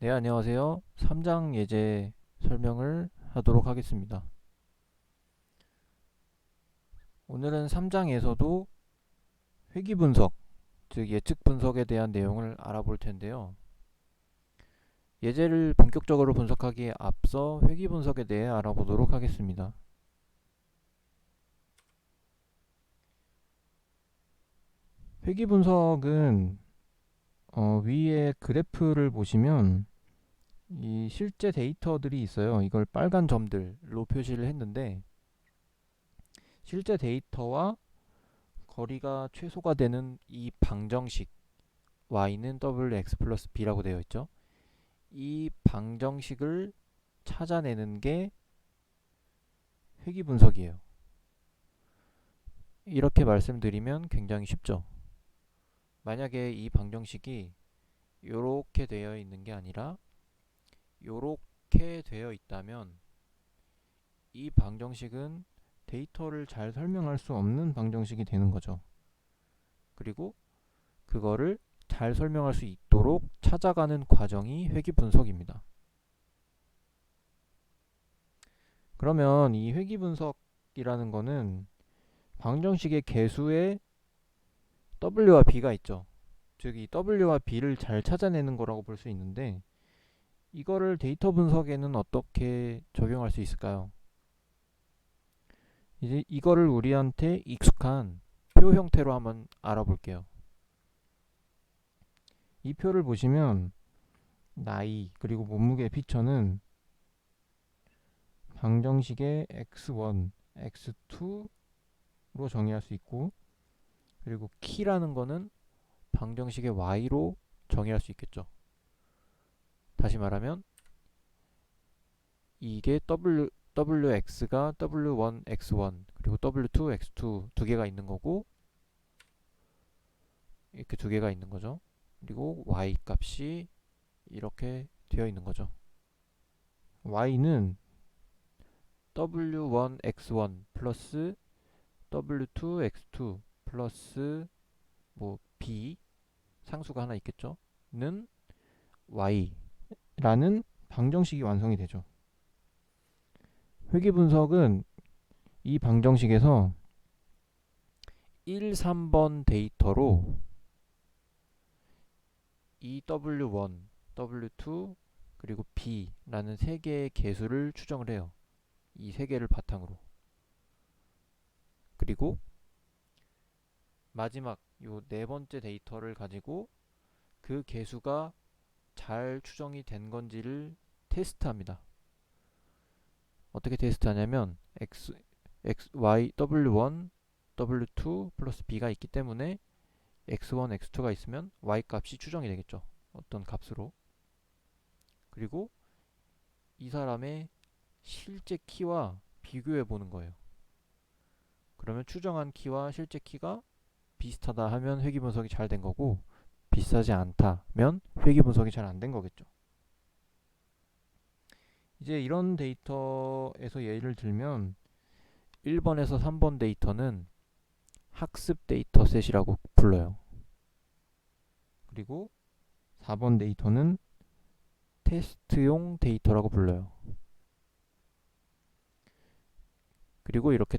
네, 안녕하세요. 3장 예제 설명을 하도록 하겠습니다. 오늘은 3장에서도 회귀 분석, 즉 예측 분석에 대한 내용을 알아볼 텐데요. 예제를 본격적으로 분석하기에 앞서 회귀 분석에 대해 알아보도록 하겠습니다. 회귀 분석은 위에 그래프를 보시면 이 실제 데이터들이 있어요. 이걸 빨간 점들로 표시를 했는데 실제 데이터와 거리가 최소가 되는 이 방정식 y는 wx 플러스 b라고 되어 있죠. 이 방정식을 찾아내는 게 회귀 분석이에요. 이렇게 말씀드리면 굉장히 쉽죠. 만약에 이 방정식이 이렇게 되어 있는 게 아니라 이렇게 되어 있다면 이 방정식은 데이터를 잘 설명할 수 없는 방정식이 되는 거죠. 그리고 그거를 잘 설명할 수 있도록 찾아가는 과정이 회귀 분석입니다. 그러면 이 회귀 분석이라는 거는 방정식의 개수에 W와 B가 있죠. 즉 이 W와 B를 잘 찾아내는 거라고 볼 수 있는데 이거를 데이터 분석에는 어떻게 적용할 수 있을까요? 이제 이거를 우리한테 익숙한 표 형태로 한번 알아볼게요. 이 표를 보시면 나이 그리고 몸무게 피처는 방정식의 x1, x2로 정의할 수 있고 그리고 키라는 거는 방정식의 y로 정의할 수 있겠죠. 다시 말하면 이게 wx가 w1, x1 그리고 w2, x2 두 개가 있는 거고 이렇게 두 개가 있는 거죠. 그리고 y 값이 이렇게 되어 있는 거죠. y는 w1, x1 플러스 w2, x2 플러스 뭐 b 상수가 하나 있겠죠. 는 y라는 방정식이 완성이 되죠. 회귀 분석은 이 방정식에서 1, 3번 데이터로 이 W1, W2 그리고 B라는 세 개의 개수를 추정을 해요. 이 세 개를 바탕으로. 그리고 마지막 요 네 번째 데이터를 가지고 그 개수가 잘 추정이 된 건지를 테스트합니다. 어떻게 테스트하냐면 y, w1, w2 플러스 b가 있기 때문에 x1, x2가 있으면 y 값이 추정이 되겠죠. 어떤 값으로. 그리고 이 사람의 실제 키와 비교해 보는 거예요. 그러면 추정한 키와 실제 키가 비슷하다 하면 회귀 분석이 잘 된 거고 비슷하지 않다면 회귀 분석이 잘 안 된 거겠죠. 이제 이런 데이터에서 예를 들면 1번에서 3번 데이터는 학습 데이터셋이라고 불러요. 그리고 4번 데이터는 테스트용 데이터라고 불러요. 그리고 이렇게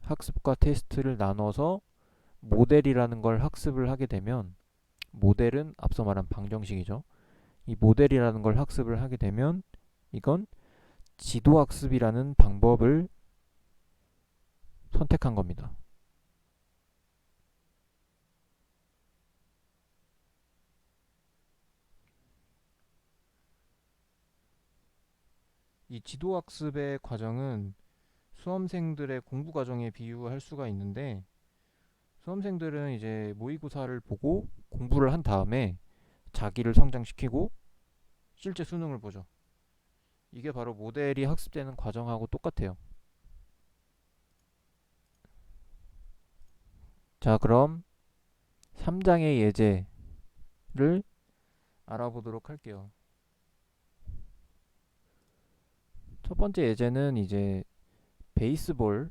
학습과 테스트를 나눠서 모델이라는 걸 학습을 하게 되면 모델은 앞서 말한 방정식이죠. 이 모델이라는 걸 학습을 하게 되면 이건 지도학습이라는 방법을 선택한 겁니다. 이 지도학습의 과정은 수험생들의 공부 과정에 비유할 수가 있는데 수험생들은 이제 모의고사를 보고 공부를 한 다음에 자기를 성장시키고 실제 수능을 보죠. 이게 바로 모델이 학습되는 과정하고 똑같아요. 자, 그럼 3장의 예제를 알아보도록 할게요. 첫 번째 예제는 이제 베이스볼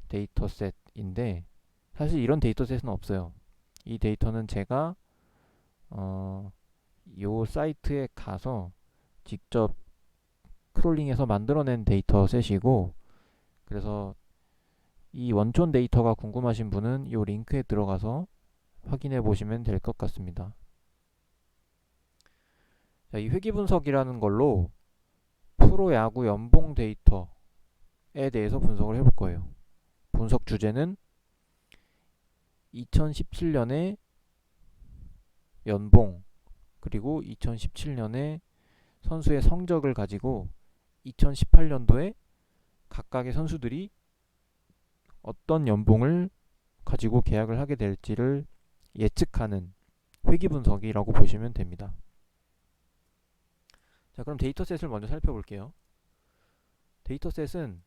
데이터셋인데 사실 이런 데이터셋은 없어요. 이 데이터는 제가 요 사이트에 가서 직접 크롤링해서 만들어낸 데이터셋이고, 그래서 이 원촌 데이터가 궁금하신 분은 이 링크에 들어가서 확인해 보시면 될 것 같습니다. 자, 이 회귀 분석이라는 걸로 프로야구 연봉 데이터에 대해서 분석을 해볼 거예요. 분석 주제는 2017년에 연봉, 그리고 2017년에 선수의 성적을 가지고 2018년도에 각각의 선수들이 어떤 연봉을 가지고 계약을 하게 될지를 예측하는 회귀 분석이라고 보시면 됩니다. 자, 그럼 데이터셋을 먼저 살펴볼게요. 데이터셋은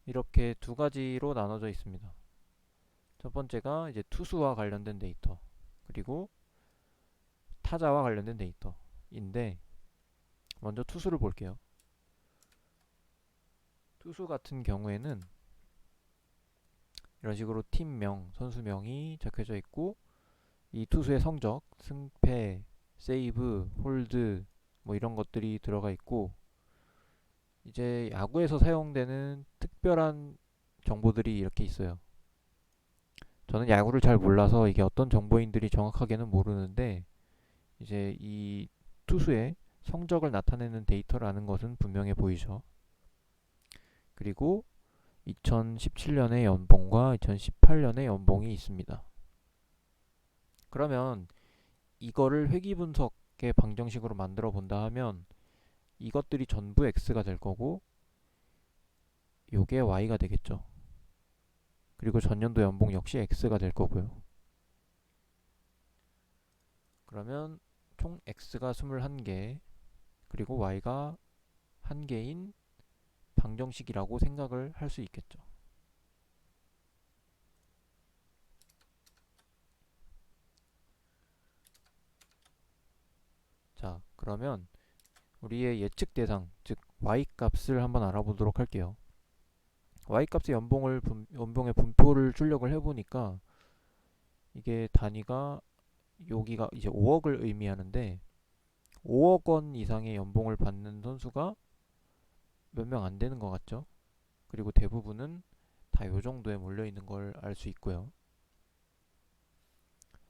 이렇게 두 가지로 나눠져 있습니다. 첫 번째가 이제 투수와 관련된 데이터, 그리고 타자와 관련된 데이터인데, 먼저 투수를 볼게요. 투수 같은 경우에는 이런 식으로 팀명, 선수명이 적혀져 있고, 이 투수의 성적, 승패, 세이브, 홀드 뭐 이런 것들이 들어가 있고, 이제 야구에서 사용되는 특별한 정보들이 이렇게 있어요. 저는 야구를 잘 몰라서 이게 어떤 정보인들이 정확하게는 모르는데, 이제 이 투수의 성적을 나타내는 데이터라는 것은 분명해 보이죠. 그리고 2017년의 연봉과 2018년의 연봉이 있습니다. 그러면 이거를 회귀 분석의 방정식으로 만들어 본다 하면 이것들이 전부 x가 될 거고, 요게 y가 되겠죠. 그리고 전년도 연봉 역시 x가 될 거고요. 그러면 총 x가 21개, 그리고 y가 1개인 방정식이라고 생각을 할 수 있겠죠. 자, 그러면 우리의 예측 대상, 즉 y 값을 한번 알아보도록 할게요. y 값의 연봉의 분포를 출력을 해보니까 이게 단위가 여기가 이제 5억을 의미하는데, 5억 원 이상의 연봉을 받는 선수가 몇 명 안 되는 것 같죠? 그리고 대부분은 다 요 정도에 몰려 있는 걸 알 수 있고요.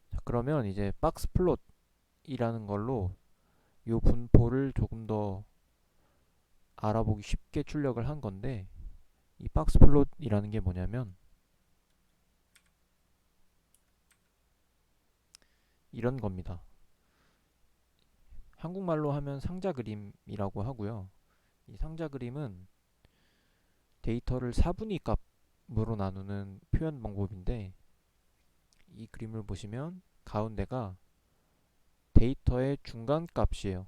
자, 그러면 이제 박스 플롯이라는 걸로 요 분포를 조금 더 알아보기 쉽게 출력을 한 건데, 이 박스 플롯이라는 게 뭐냐면 이런 겁니다. 한국말로 하면 상자 그림이라고 하고요. 이 상자 그림은 데이터를 4분위 값으로 나누는 표현 방법인데, 이 그림을 보시면 가운데가 데이터의 중간 값이에요.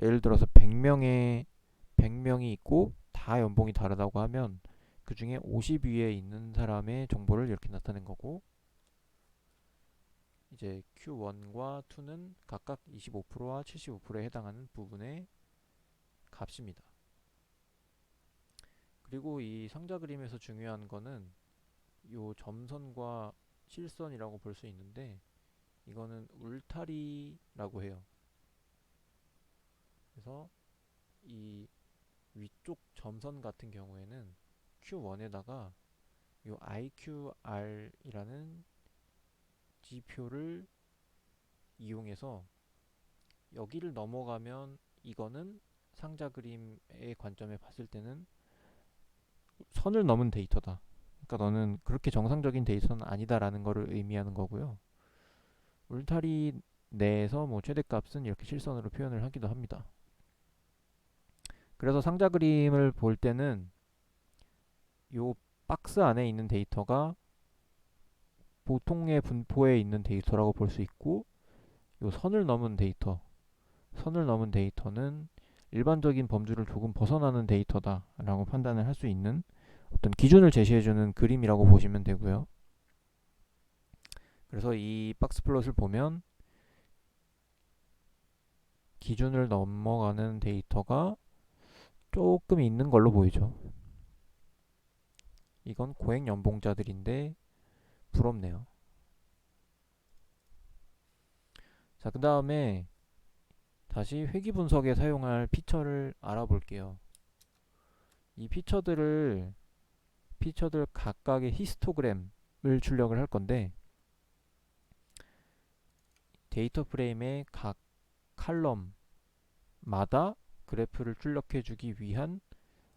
예를 들어서 100명이 있고 다 연봉이 다르다고 하면 그 중에 50 위에 있는 사람의 정보를 이렇게 나타낸 거고, 이제 Q1과 2는 각각 25%와 75%에 해당하는 부분의 값입니다. 그리고 이 상자 그림에서 중요한 거는 요 점선과 실선이라고 볼 수 있는데, 이거는 울타리라고 해요. 그래서 이 위쪽 점선 같은 경우에는 Q1에다가 요 IQR이라는 지표를 이용해서 여기를 넘어가면 이거는 상자 그림의 관점에 봤을 때는 선을 넘은 데이터다. 그러니까 너는 그렇게 정상적인 데이터는 아니다라는 것을 의미하는 거고요. 울타리 내에서 뭐 최대값은 이렇게 실선으로 표현을 하기도 합니다. 그래서 상자 그림을 볼 때는 요 박스 안에 있는 데이터가 보통의 분포에 있는 데이터라고 볼 수 있고, 요 선을 넘은 데이터는 일반적인 범주를 조금 벗어나는 데이터다라고 판단을 할 수 있는 어떤 기준을 제시해주는 그림이라고 보시면 되고요. 그래서 이 박스 플롯을 보면 기준을 넘어가는 데이터가 조금 있는 걸로 보이죠. 이건 고액 연봉자들인데 부럽네요. 자, 그 다음에 다시 회귀 분석에 사용할 피처를 알아볼게요. 이 피처들 각각의 히스토그램을 출력을 할 건데, 데이터 프레임의 각 칼럼마다 그래프를 출력해 주기 위한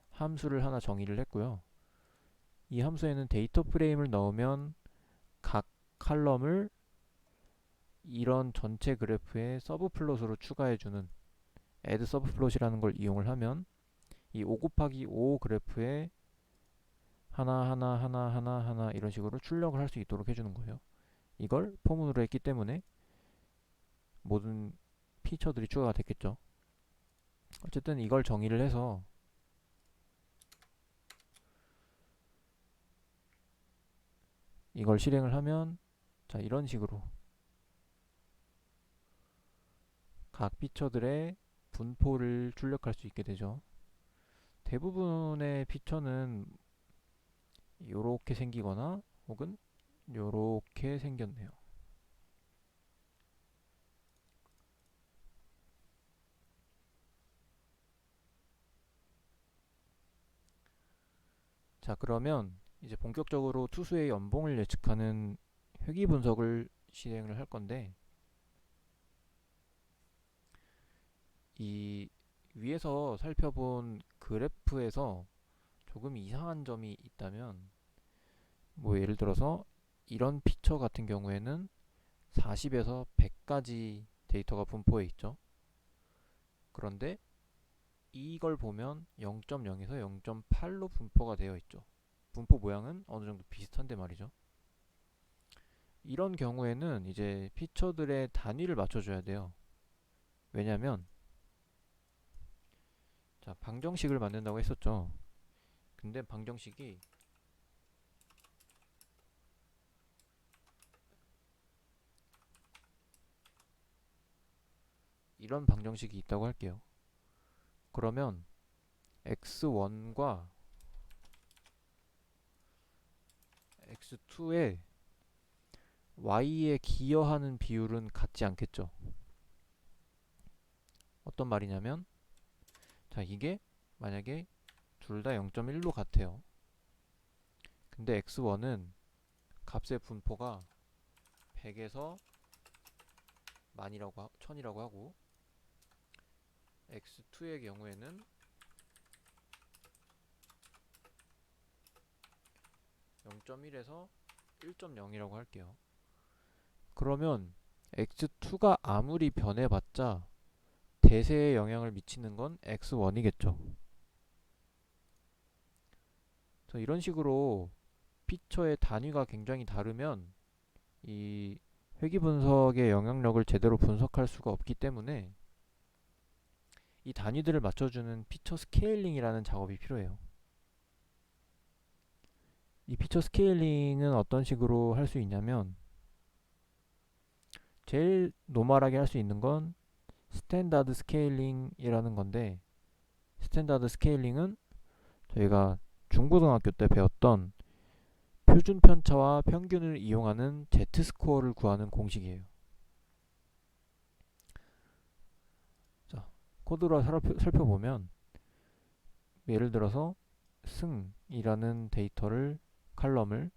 함수를 하나 정의를 했고요. 이 함수에는 데이터 프레임을 넣으면 각 칼럼을 이런 전체 그래프의 서브플롯으로 추가해주는 add 서브플롯이라는 걸 이용을 하면 이 5 곱하기 5 그래프에 하나 이런 식으로 출력을 할 수 있도록 해주는 거예요. 이걸 포문으로 했기 때문에 모든 피처들이 추가가 됐겠죠. 어쨌든 이걸 정의를 해서 이걸 실행을 하면 자, 이런 식으로 각 피처들의 분포를 출력할 수 있게 되죠. 대부분의 피처는 요렇게 생기거나 혹은 요렇게 생겼네요. 자, 그러면 이제 본격적으로 투수의 연봉을 예측하는 회귀 분석을 실행을 할 건데, 이 위에서 살펴본 그래프에서 조금 이상한 점이 있다면, 뭐 예를 들어서 이런 피처 같은 경우에는 40에서 100까지 데이터가 분포해 있죠. 그런데 이걸 보면 0.0에서 0.8로 분포가 되어 있죠. 분포 모양은 어느 정도 비슷한데 말이죠. 이런 경우에는 이제 피처들의 단위를 맞춰줘야 돼요. 왜냐면 자, 방정식을 만든다고 했었죠. 근데 방정식이 이런 방정식이 있다고 할게요. 그러면 x1과 x2에 y에 기여하는 비율은 같지 않겠죠. 어떤 말이냐면 자, 이게 만약에 둘 다 0.1로 같아요. 근데 x1은 값의 분포가 100에서 1000이라고 하고 x2의 경우에는 0.1에서 1.0이라고 할게요. 그러면 x2가 아무리 변해봤자 대세에 영향을 미치는 건 x1이겠죠. 이런 식으로 피처의 단위가 굉장히 다르면 이 회귀 분석의 영향력을 제대로 분석할 수가 없기 때문에 이 단위들을 맞춰주는 피처 스케일링이라는 작업이 필요해요. 이 피처 스케일링은 어떤 식으로 할 수 있냐면 제일 노멀하게 할 수 있는 건 스탠다드 스케일링이라는 건데, 스탠다드 스케일링은 저희가 중고등학교 때 배웠던 표준 편차와 평균을 이용하는 Z-스코어를 구하는 공식이에요. 자, 코드로 살펴보면 예를 들어서 승이라는 데이터를 칼럼을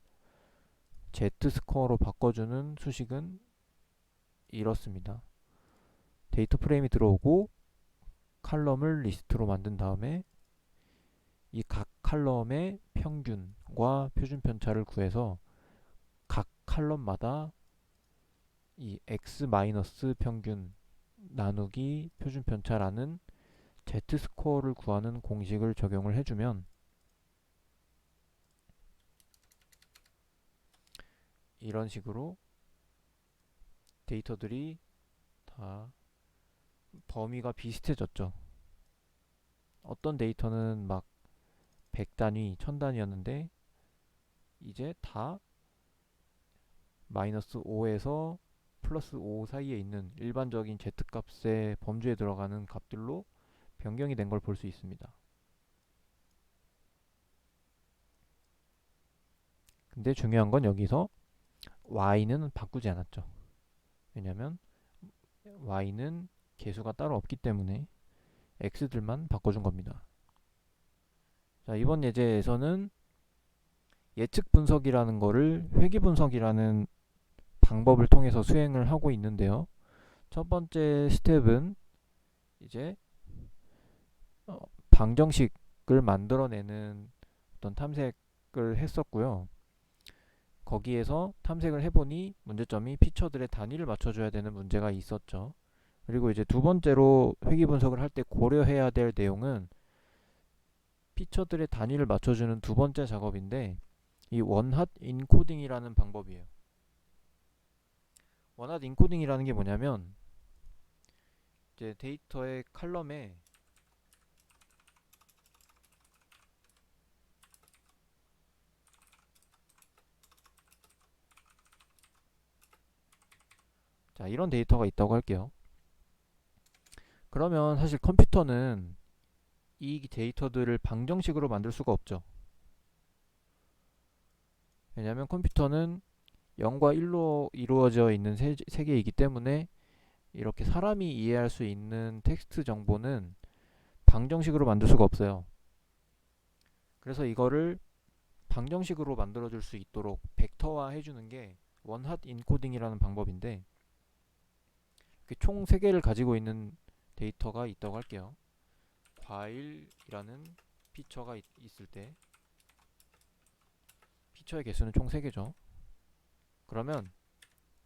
Z-스코어로 바꿔주는 수식은 이렇습니다. 데이터 프레임이 들어오고 칼럼을 리스트로 만든 다음에 이 각 칼럼의 평균과 표준 편차를 구해서 각 칼럼마다 이 x 마이너스 평균 나누기 표준 편차라는 Z 스코어를 구하는 공식을 적용을 해주면 이런 식으로 데이터들이 다 범위가 비슷해졌죠. 어떤 데이터는 막 100단위, 1000단위였는데 이제 다 마이너스 5에서 플러스 5 사이에 있는 일반적인 Z값의 범주에 들어가는 값들로 변경이 된 걸 볼 수 있습니다. 근데 중요한 건 여기서 y는 바꾸지 않았죠. 왜냐면 y는 개수가 따로 없기 때문에 x들만 바꿔준 겁니다. 자, 이번 예제에서는 예측 분석이라는 거를 회귀 분석이라는 방법을 통해서 수행을 하고 있는데요. 첫 번째 스텝은 이제 방정식을 만들어내는 어떤 탐색을 했었고요. 거기에서 탐색을 해보니 문제점이 피처들의 단위를 맞춰줘야 되는 문제가 있었죠. 그리고 이제 두 번째로 회귀 분석을 할 때 고려해야 될 내용은 피처들의 단위를 맞춰주는 두 번째 작업인데, 이 원핫 인코딩이라는 방법이에요. 원핫 인코딩이라는 게 뭐냐면 이제 데이터의 칼럼에 자, 이런 데이터가 있다고 할게요. 그러면 사실 컴퓨터는 이 데이터들을 방정식으로 만들 수가 없죠. 왜냐하면 컴퓨터는 0과 1로 이루어져 있는 세계이기 때문에 이렇게 사람이 이해할 수 있는 텍스트 정보는 방정식으로 만들 수가 없어요. 그래서 이거를 방정식으로 만들어줄 수 있도록 벡터화 해주는 게 원핫 인코딩이라는 방법인데, 총 3개를 가지고 있는 데이터가 있다고 할게요. 과일이라는 피처가 있을 때 피처의 개수는 총 3개죠. 그러면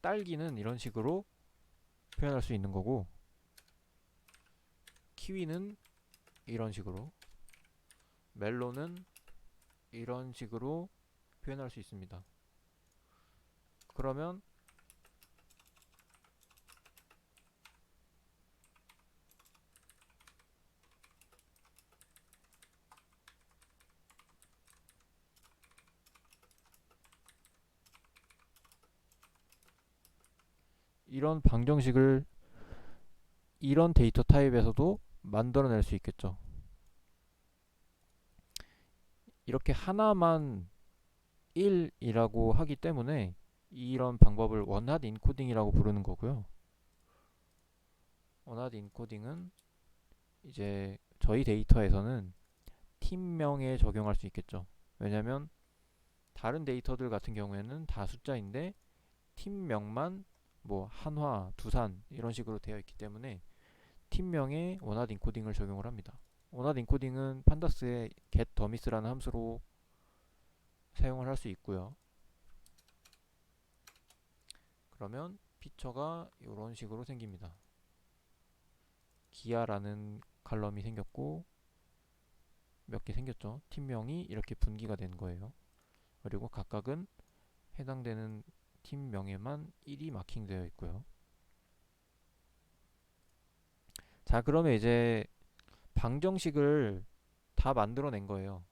딸기는 이런 식으로 표현할 수 있는 거고, 키위는 이런 식으로, 멜론은 이런 식으로 표현할 수 있습니다. 그러면 이런 방정식을 이런 데이터 타입에서도 만들어낼 수 있겠죠. 이렇게 하나만 1이라고 하기 때문에 이런 방법을 원핫 인코딩이라고 부르는 거고요. 원핫 인코딩은 이제 저희 데이터에서는 팀명에 적용할 수 있겠죠. 왜냐면 다른 데이터들 같은 경우에는 다 숫자인데 팀명만 뭐 한화, 두산 이런 식으로 되어 있기 때문에 팀명에 원핫 인코딩을 적용을 합니다. 원핫 인코딩은 판다스의 getDummies라는 함수로 사용을 할 수 있고요. 그러면 피처가 이런 식으로 생깁니다. 기아라는 칼럼이 생겼고 몇 개 생겼죠. 팀명이 이렇게 분기가 된 거예요. 그리고 각각은 해당되는 팀명에만 1이 마킹되어 있고요. 자, 그러면 이제 방정식을 다 만들어낸 거예요.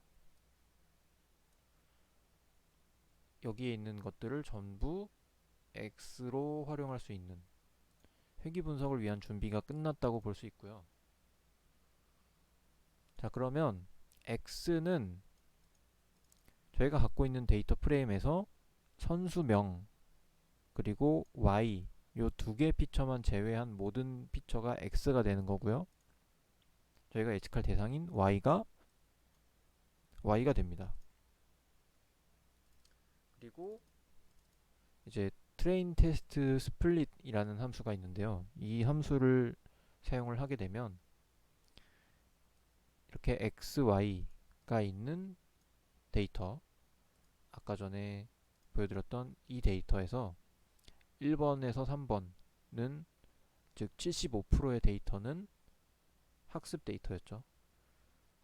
여기에 있는 것들을 전부 X로 활용할 수 있는 회귀 분석을 위한 준비가 끝났다고 볼 수 있고요. 자, 그러면 X는 저희가 갖고 있는 데이터 프레임에서 선수명 그리고 Y 요 두 개 피처만 제외한 모든 피처가 X가 되는 거고요. 저희가 예측할 대상인 Y가 됩니다. 그리고 이제 트레인 테스트 스플릿이라는 함수가 있는데요. 이 함수를 사용을 하게 되면 이렇게 X, Y가 있는 데이터, 아까 전에 보여드렸던 이 데이터에서 1번에서 3번은 즉 75%의 데이터는 학습 데이터였죠.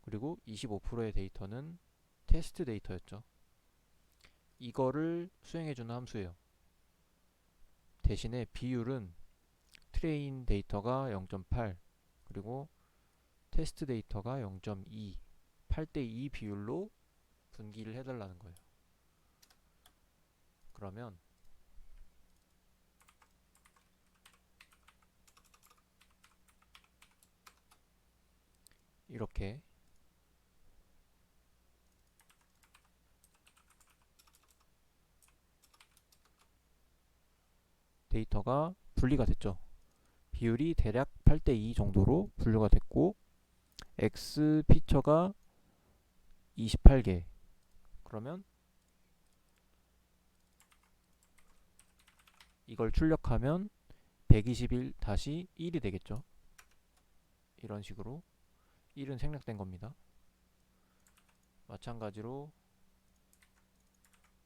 그리고 25%의 데이터는 테스트 데이터였죠. 이거를 수행해주는 함수예요. 대신에 비율은 트레인 데이터가 0.8 그리고 테스트 데이터가 0.2 8대2 비율로 분기를 해달라는 거예요. 그러면 이렇게 데이터가 분리가 됐죠. 비율이 대략 8대2 정도로 분류가 됐고, X 피처가 28개. 그러면 이걸 출력하면 121-1이 되겠죠. 이런 식으로 1은 생략된 겁니다. 마찬가지로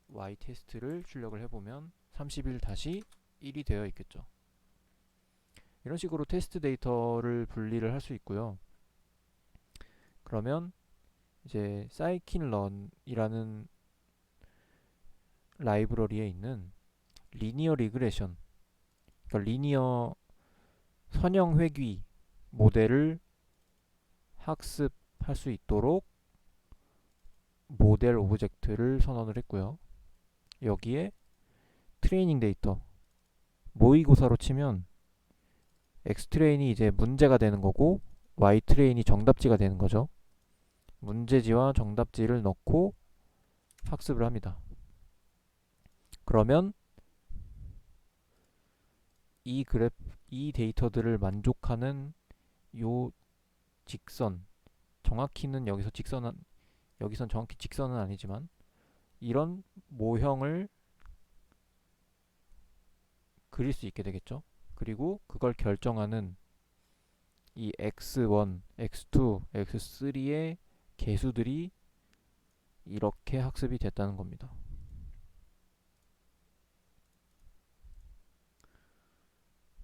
Y 테스트를 출력을 해보면 31-1이 되어 있겠죠. 이런 식으로 테스트 데이터를 분리를 할 수 있고요. 그러면 이제 scikit-learn이라는 라이브러리에 있는 리니어 리그레션, 그러니까 리니어 선형 회귀 모델을 학습할 수 있도록 모델 오브젝트를 선언을 했고요. 여기에 트레이닝 데이터, 모의고사로 치면 X트레인이 이제 문제가 되는 거고 Y트레인이 정답지가 되는 거죠. 문제지와 정답지를 넣고 학습을 합니다. 그러면 이 데이터들을 만족하는 요 직선, 정확히는 여기선 정확히 직선은 아니지만 이런 모형을 그릴 수 있게 되겠죠. 그리고 그걸 결정하는 이 x1, x2, x3의 개수들이 이렇게 학습이 됐다는 겁니다.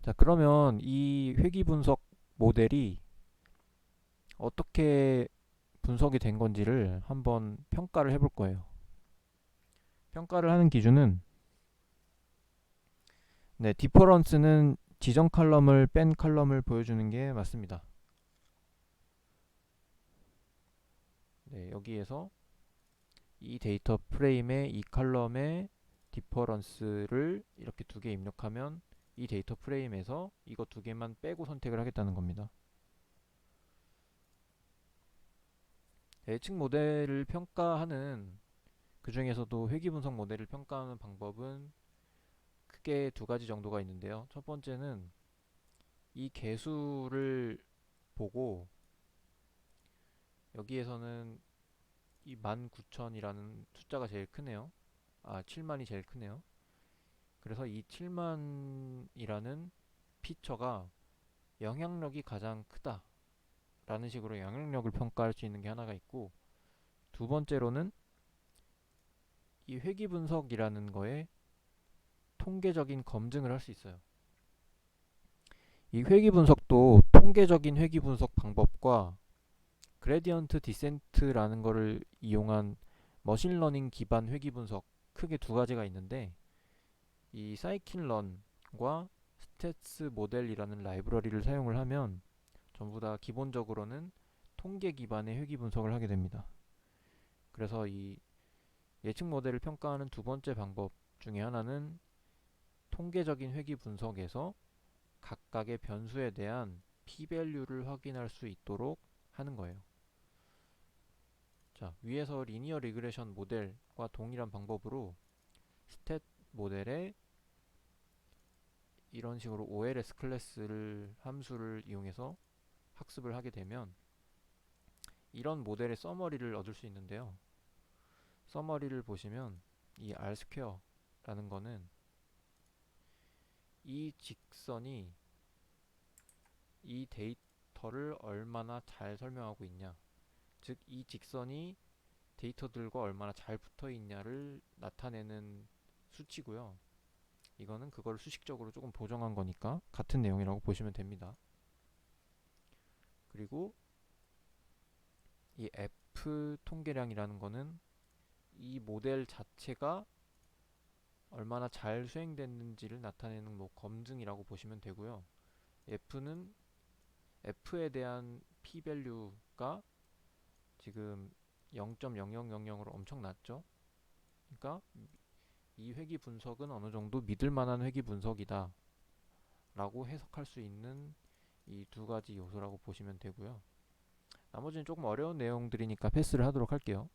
자, 그러면 이 회귀 분석 모델이 어떻게 분석이 된 건지를 한번 평가를 해볼 거예요. 평가를 하는 기준은 디퍼런스는 지정 칼럼을 뺀 칼럼을 보여주는 게 맞습니다. 여기에서 이 데이터 프레임의 이 칼럼의 디퍼런스를 이렇게 두 개 입력하면 이 데이터 프레임에서 이거 두 개만 빼고 선택을 하겠다는 겁니다. 예측 모델을 평가하는, 그 중에서도 회귀 분석 모델을 평가하는 방법은 크게 두 가지 정도가 있는데요. 첫 번째는 이 개수를 보고, 여기에서는 이 19,000이라는 숫자가 제일 크네요. 7만이 제일 크네요. 그래서 이 7만이라는 피처가 영향력이 가장 크다 라는 식으로 영향력을 평가할 수 있는 게 하나가 있고, 두 번째로는 이 회귀 분석이라는 거에 통계적인 검증을 할 수 있어요. 이 회귀 분석도 통계적인 회귀 분석 방법과 그레디언트 디센트라는 거를 이용한 머신러닝 기반 회귀 분석, 크게 두 가지가 있는데, 이 사이킨런과 스탯스 모델이라는 라이브러리를 사용을 하면 전부 다 기본적으로는 통계 기반의 회귀 분석을 하게 됩니다. 그래서 이 예측 모델을 평가하는 두 번째 방법 중에 하나는 통계적인 회귀 분석에서 각각의 변수에 대한 p-value를 확인할 수 있도록 하는 거예요. 자, 위에서 리니어 리그레션 모델과 동일한 방법으로 스탯 모델에 이런 식으로 OLS 클래스를 함수를 이용해서 학습을 하게 되면 이런 모델의 서머리를 얻을 수 있는데요. 서머리를 보시면 이 R2라는 거는 이 직선이 이 데이터를 얼마나 잘 설명하고 있냐, 즉 이 직선이 데이터들과 얼마나 잘 붙어 있냐를 나타내는 수치고요. 이거는 그걸 수식적으로 조금 보정한 거니까 같은 내용이라고 보시면 됩니다. 그리고 이 F 통계량이라는 거는 이 모델 자체가 얼마나 잘 수행됐는지를 나타내는 검증이라고 보시면 되고요. F는 F에 대한 p-value가 지금 0.0000으로 엄청 낮죠. 그러니까 이 회귀 분석은 어느 정도 믿을 만한 회귀 분석이다 라고 해석할 수 있는 이 두 가지 요소라고 보시면 되고요. 나머지는 조금 어려운 내용들이니까 패스를 하도록 할게요.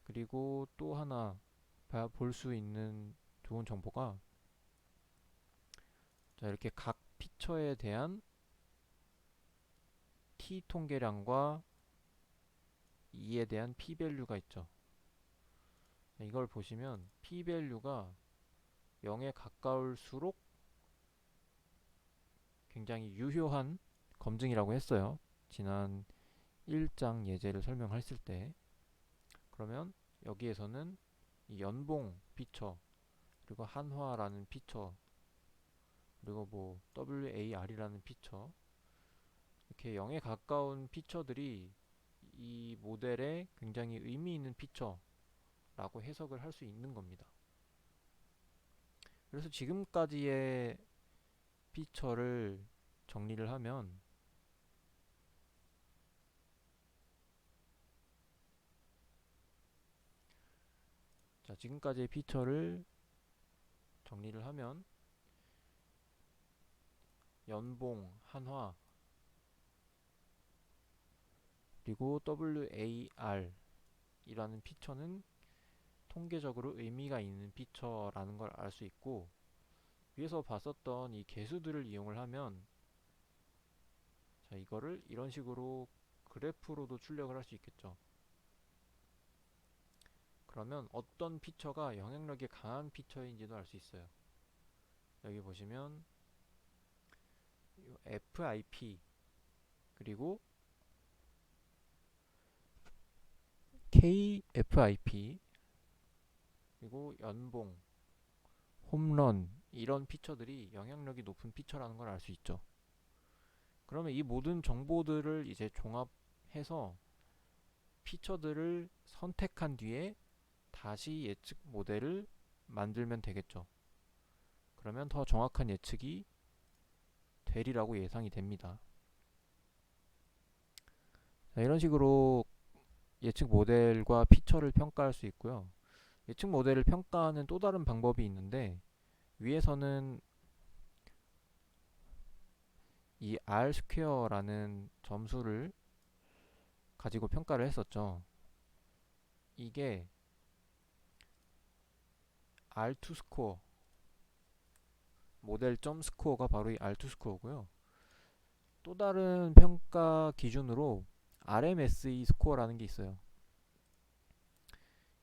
그리고 또 하나 볼 수 있는 좋은 정보가, 자, 이렇게 각 피처에 대한 t 통계량과 e에 대한 p 밸류가 있죠. 이걸 보시면 p 밸류가 0에 가까울수록 굉장히 유효한 검증이라고 했어요. 지난 1장 예제를 설명했을 때. 그러면 여기에서는 이 연봉 피처, 그리고 한화라는 피처, 그리고 뭐 WAR이라는 피처, 이렇게 0에 가까운 피처들이 이 모델에 굉장히 의미 있는 피처라고 해석을 할 수 있는 겁니다. 그래서 지금까지의 피처를 정리를 하면, 자, 지금까지의 피처를 정리를 하면 연봉, 한화, 그리고 WAR 이라는 피처는 통계적으로 의미가 있는 피처라는 걸 알 수 있고, 위에서 봤었던 이 개수들을 이용을 하면, 자, 이거를 이런 식으로 그래프로도 출력을 할 수 있겠죠. 그러면 어떤 피처가 영향력이 강한 피처인지도 알 수 있어요. 여기 보시면 FIP, 그리고 KFIP, 그리고 연봉, 홈런, 이런 피처들이 영향력이 높은 피처라는 걸 알 수 있죠. 그러면 이 모든 정보들을 이제 종합해서 피처들을 선택한 뒤에 다시 예측 모델을 만들면 되겠죠. 그러면 더 정확한 예측이 되리라고 예상이 됩니다. 자, 이런 식으로 예측 모델과 피처를 평가할 수 있고요. 예측 모델을 평가하는 또 다른 방법이 있는데, 위에서는 이 R 스퀘어라는 점수를 가지고 평가를 했었죠. 이게 R2 스코어, 모델 점 스코어가 바로 이 R2 스코어고요. 또 다른 평가 기준으로 RMSE 스코어라는 게 있어요.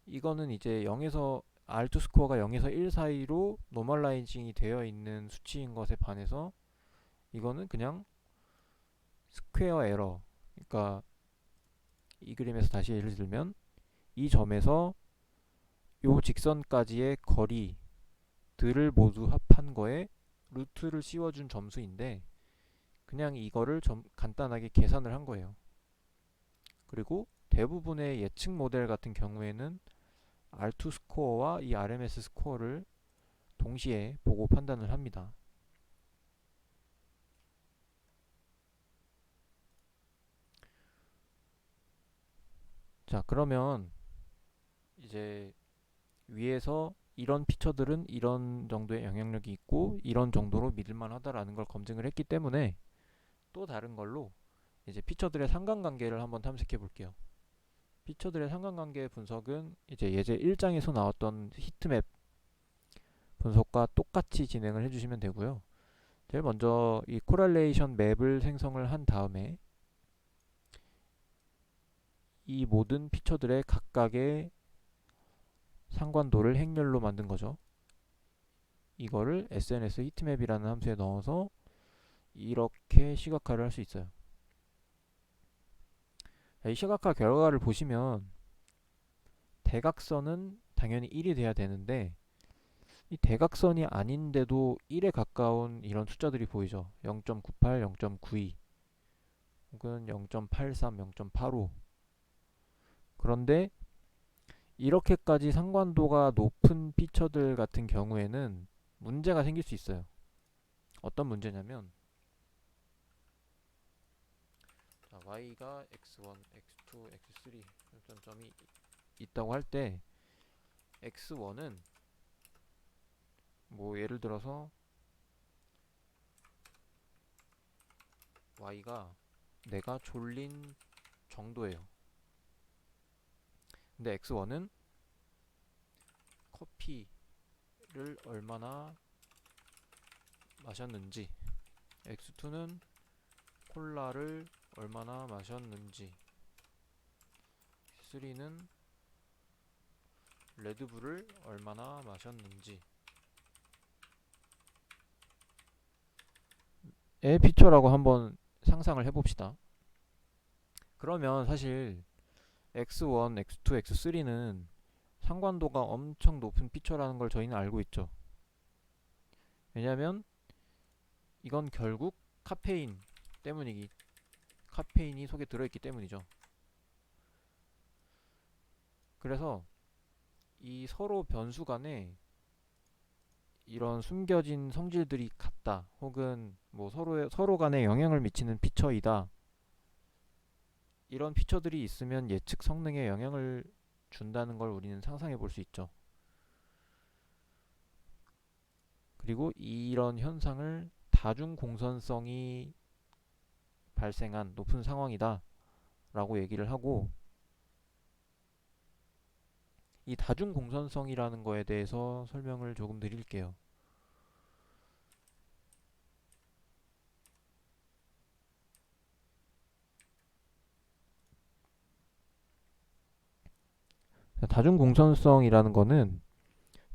이거는 이제 0에서 R2 스코어가 0에서 1 사이로 노멀라이징이 되어 있는 수치인 것에 반해서, 이거는 그냥 스퀘어 에러, 그러니까 이 그림에서 다시 예를 들면 이 점에서 요 직선까지의 거리들을 모두 합한 거에 루트를 씌워준 점수인데, 그냥 이거를 간단하게 계산을 한 거예요. 그리고 대부분의 예측 모델 같은 경우에는 R2 스코어와 이 RMS 스코어를 동시에 보고 판단을 합니다. 자, 그러면 이제 위에서 이런 피처들은 이런 정도의 영향력이 있고 이런 정도로 믿을만 하다라는 걸 검증을 했기 때문에, 또 다른 걸로 이제 피처들의 상관관계를 한번 탐색해 볼게요. 피처들의 상관관계 분석은 이제 예제 1장에서 나왔던 히트맵 분석과 똑같이 진행을 해주시면 되고요. 제일 먼저 이 코렐레이션 맵을 생성을 한 다음에 이 모든 피처들의 각각의 상관도를 행렬로 만든 거죠. 이거를 SNS 히트맵이라는 함수에 넣어서 이렇게 시각화를 할 수 있어요. 이 시각화 결과를 보시면 대각선은 당연히 1이 돼야 되는데, 이 대각선이 아닌데도 1에 가까운 이런 숫자들이 보이죠. 0.98, 0.92, 혹은 0.83, 0.85. 그런데 이렇게까지 상관도가 높은 피처들 같은 경우에는 문제가 생길 수 있어요. 어떤 문제냐면, 자, y가 x1, x2, x3 점점점이 있다고 할 때, x1은 뭐 예를 들어서 y가 내가 졸린 정도예요. 근데 x1은 커피를 얼마나 마셨는지, x2는 콜라를 얼마나 마셨는지, 3는 레드불을 얼마나 마셨는지 의 피처라고 한번 상상을 해봅시다. 그러면 사실 x1, x2, x3는 상관도가 엄청 높은 피처라는 걸 저희는 알고 있죠. 왜냐면 이건 결국 카페인이 속에 들어있기 때문이죠. 그래서 이 서로 변수 간에 이런 숨겨진 성질들이 같다, 혹은 뭐 서로 간에 영향을 미치는 피처이다, 이런 피처들이 있으면 예측 성능에 영향을 준다는 걸 우리는 상상해 볼 수 있죠. 그리고 이런 현상을 다중 공선성이 발생한 높은 상황이다 라고 얘기를 하고, 이 다중 공선성이라는 거에 대해서 설명을 조금 드릴게요. 다중 공선성이라는 거는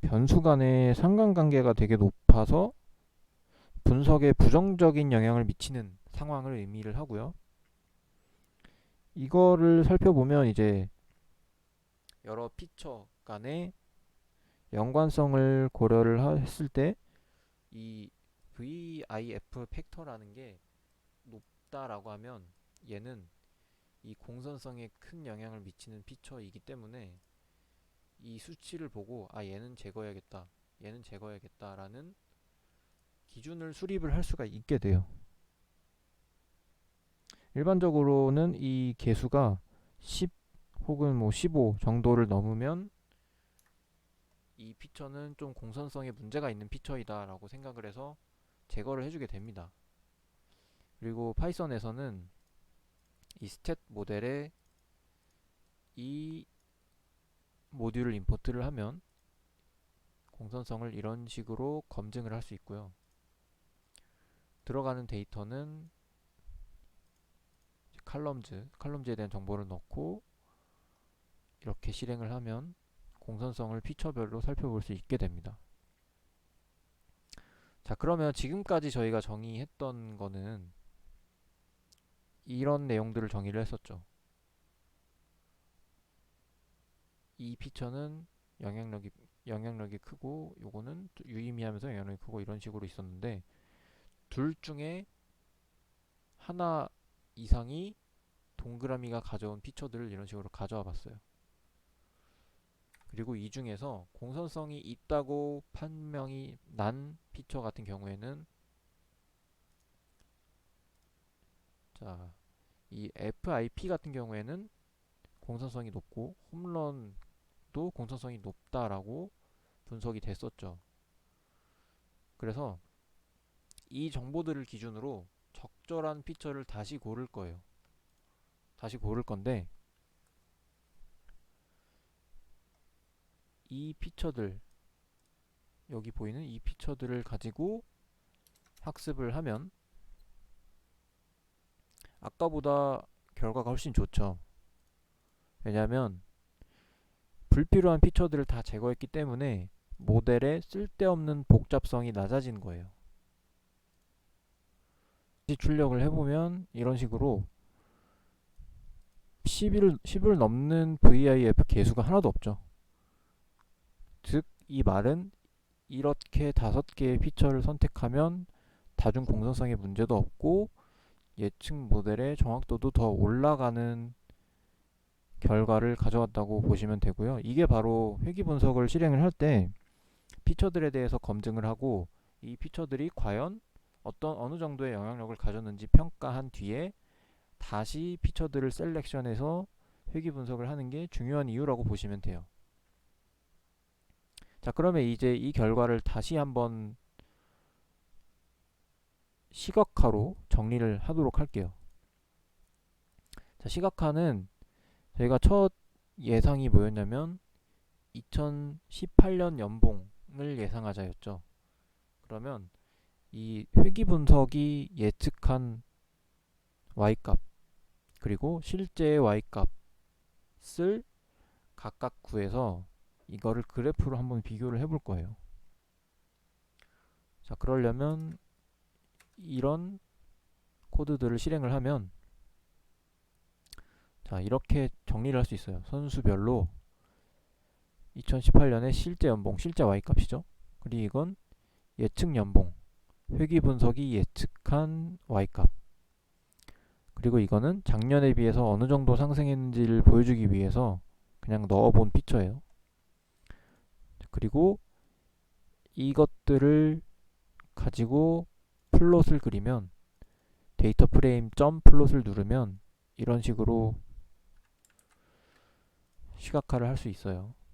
변수 간의 상관관계가 되게 높아서 분석에 부정적인 영향을 미치는 상황을 의미를 하고요. 이거를 살펴보면 이제 여러 피처 간의 연관성을 고려를 했을 때 이 VIF 팩터라는 게 높다라고 하면 얘는 이 공선성에 큰 영향을 미치는 피처이기 때문에 이 수치를 보고 얘는 제거해야겠다, 얘는 제거해야겠다라는 기준을 수립을 할 수가 있게 돼요. 일반적으로는 이 개수가 10 혹은 뭐 15 정도를 넘으면 이 피처는 좀 공선성에 문제가 있는 피처이다 라고 생각을 해서 제거를 해주게 됩니다. 그리고 파이썬에서는 이 스탯 모델에 이 모듈을 임포트를 하면 공선성을 이런 식으로 검증을 할 수 있고요. 들어가는 데이터는 칼럼즈에 대한 정보를 넣고 이렇게 실행을 하면 공선성을 피처별로 살펴볼 수 있게 됩니다. 자, 그러면 지금까지 저희가 정의했던 거는 이런 내용들을 정의를 했었죠. 이 피처는 영향력이 크고 요거는 유의미하면서 영향력이 크고 이런 식으로 있었는데, 둘 중에 하나 이상이 동그라미가 가져온 피처들을 이런 식으로 가져와 봤어요. 그리고 이 중에서 공선성이 있다고 판명이 난 피처 같은 경우에는, 자, 이 FIP 같은 경우에는 공선성이 높고 홈런도 공선성이 높다라고 분석이 됐었죠. 그래서 이 정보들을 기준으로 적절한 피처를 다시 고를 거예요. 다시 고를 건데, 이 피처들, 여기 보이는 이 피처들을 가지고 학습을 하면 아까보다 결과가 훨씬 좋죠. 왜냐하면 불필요한 피처들을 다 제거했기 때문에 모델의 쓸데없는 복잡성이 낮아진 거예요. 출력을 해보면 이런 식으로 10을 넘는 VIF 개수가 하나도 없죠. 즉, 이 말은 이렇게 5개의 피처를 선택하면 다중 공선성의 문제도 없고 예측 모델의 정확도도 더 올라가는 결과를 가져왔다고 보시면 되고요. 이게 바로 회귀 분석을 실행을 할 때 피처들에 대해서 검증을 하고 이 피처들이 과연 어느 정도의 영향력을 가졌는지 평가한 뒤에 다시 피처들을 셀렉션해서 회귀 분석을 하는 게 중요한 이유라고 보시면 돼요. 자, 그러면 이제 이 결과를 다시 한번 시각화로 정리를 하도록 할게요. 자, 시각화는 저희가 첫 예상이 뭐였냐면 2018년 연봉을 예상하자였죠. 그러면 이 회귀 분석이 예측한 y값 그리고 실제의 y값을 각각 구해서 이거를 그래프로 한번 비교를 해볼 거예요. 자, 그러려면 이런 코드들을 실행을 하면 자, 이렇게 정리를 할 수 있어요. 선수별로 2018년에 실제 연봉, 실제 y값이죠. 그리고 이건 예측 연봉, 회귀 분석이 예측한 y값. 그리고 이거는 작년에 비해서 어느 정도 상승했는지를 보여주기 위해서 그냥 넣어본 피처예요. 그리고 이것들을 가지고 플롯을 그리면 데이터 프레임 점 플롯을 누르면 이런 식으로 시각화를 할 수 있어요.